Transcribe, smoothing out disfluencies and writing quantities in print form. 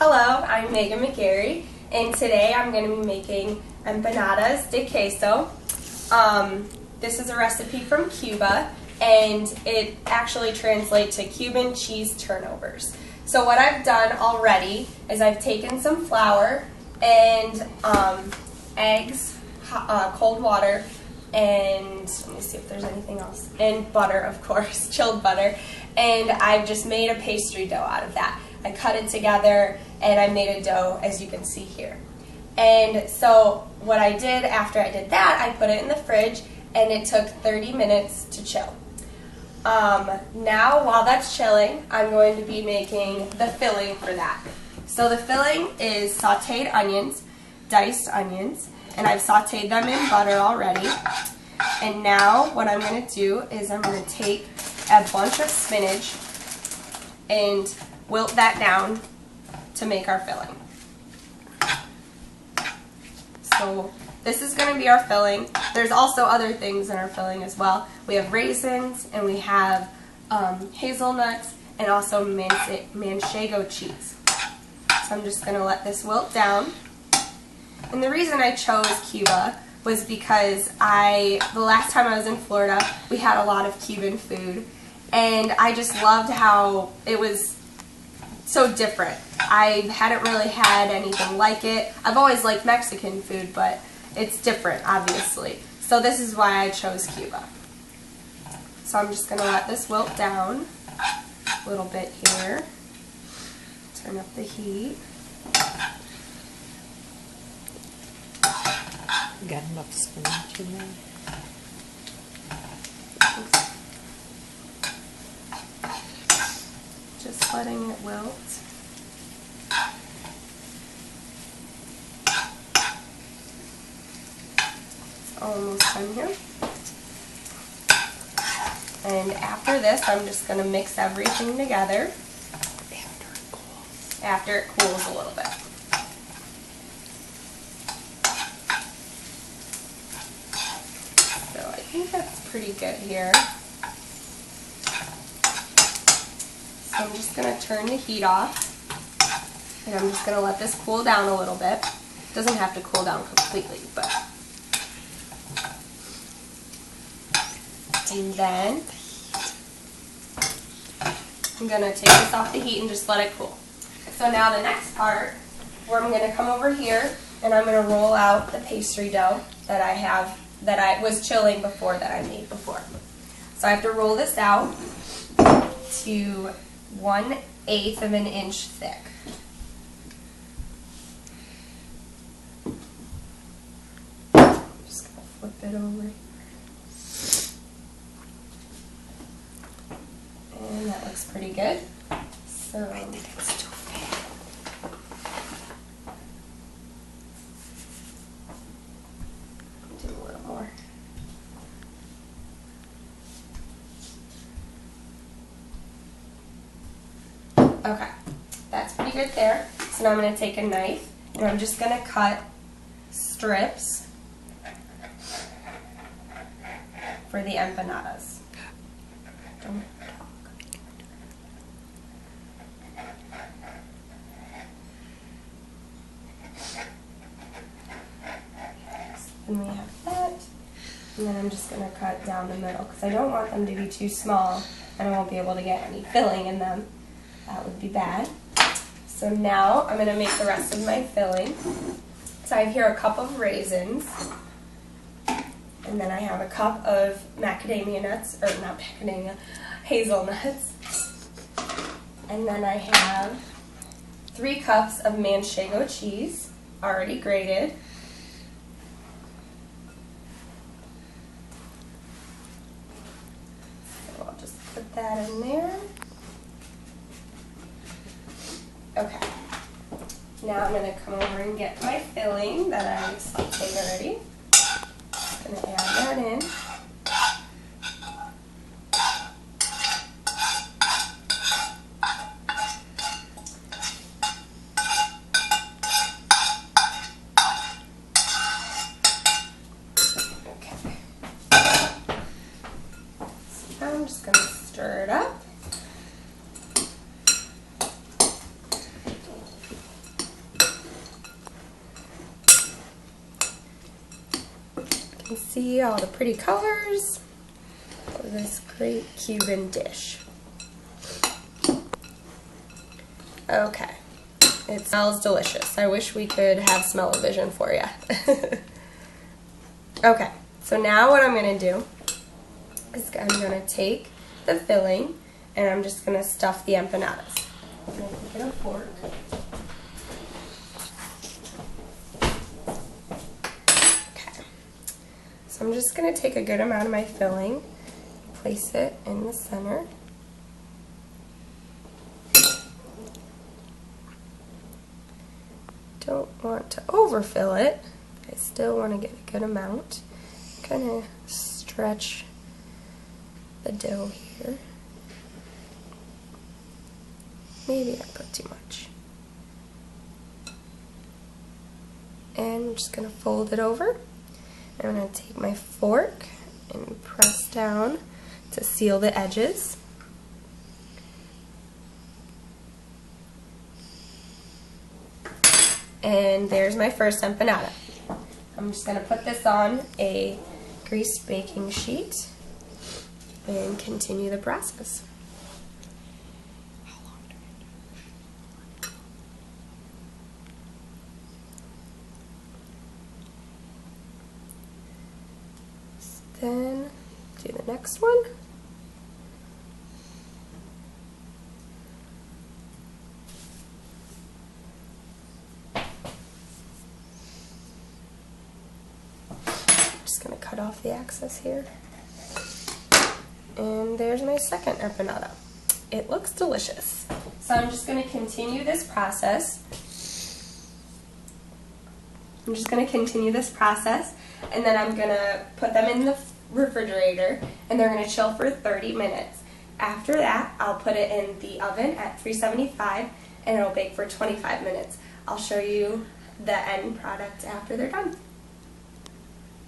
Hello, I'm Megan McGarry, and today I'm going to be making Empanadas de Queso. This is a recipe from Cuba, and it actually translates to Cuban cheese turnovers. So what I've done already is I've taken some flour and eggs, cold water, and let me see if there's anything else, and butter, of course, chilled butter, and I've just made a pastry dough out of that. I cut it together and I made a dough, as you can see here. And so what I did after I did that, I put it in the fridge and it took 30 minutes to chill. Now while that's chilling, I'm going to be making the filling for that. So the filling is sauteed onions, diced onions, and I've sauteed them in butter already. And now what I'm going to do is I'm going to take a bunch of spinach and wilt that down to make our filling. So this is going to be our filling. There's also other things in our filling as well. We have raisins and we have hazelnuts and also manchego cheese. So I'm just going to let this wilt down. And the reason I chose Cuba was because the last time I was in Florida, we had a lot of Cuban food, and I just loved how it was so different. I hadn't really had anything like it. I've always liked Mexican food, but it's different, obviously. So this is why I chose Cuba. So I'm just going to let this wilt down a little bit here. Turn up the heat. Got enough spinach in there? Just letting it wilt. It's almost done here. And after this, I'm just going to mix everything together. After it cools a little bit. So I think that's pretty good here. So I'm just going to turn the heat off, and I'm just going to let this cool down a little bit. It doesn't have to cool down completely, but. And then I'm going to take this off the heat and just let it cool. So now the next part, where I'm going to come over here and I'm going to roll out the pastry dough that I have, that I was chilling before, that I made before. So I have to roll this out to 1/8 of an inch thick. I'm just going to flip it over here. And that looks pretty good. So I think it's too big. Do a little more. Okay, that's pretty good there. So now I'm going to take a knife and I'm just going to cut strips for the empanadas. Don't talk. And we have that. And then I'm just going to cut down the middle because I don't want them to be too small and I won't be able to get any filling in them. That would be bad. So now I'm going to make the rest of my filling. So I have here a cup of raisins. And then I have a cup of macadamia nuts, or not macadamia, hazelnuts. And then I have 3 cups of manchego cheese, already grated. So I'll just put that in there. Okay. Now I'm going to come over and get my filling that I sauteed already. I'm going to add that in. Okay. So I'm just going to stir it up. can see all the pretty colors of this great Cuban dish. Okay, it smells delicious. I wish we could have smell-o-vision for you. Okay, so now what I'm going to do is I'm going to take the filling and I'm just going to stuff the empanadas. I'm going to get a fork. Okay, so I'm just going to take a good amount of my filling, place it in the center. Don't want to overfill it. I still want to get a good amount. Kind of stretch the dough here. Maybe I put too much. And I'm just going to fold it over. I'm going to take my fork and press down to seal the edges. And there's my first empanada. I'm just going to put this on a greased baking sheet and continue the process. Then do the next one. Just going to cut off the excess here. And there's my second empanada. It looks delicious. So I'm just going to continue this process. And then I'm going to put them in the refrigerator and they're going to chill for 30 minutes. After that, I'll put it in the oven at 375 and it'll bake for 25 minutes. I'll show you the end product after they're done.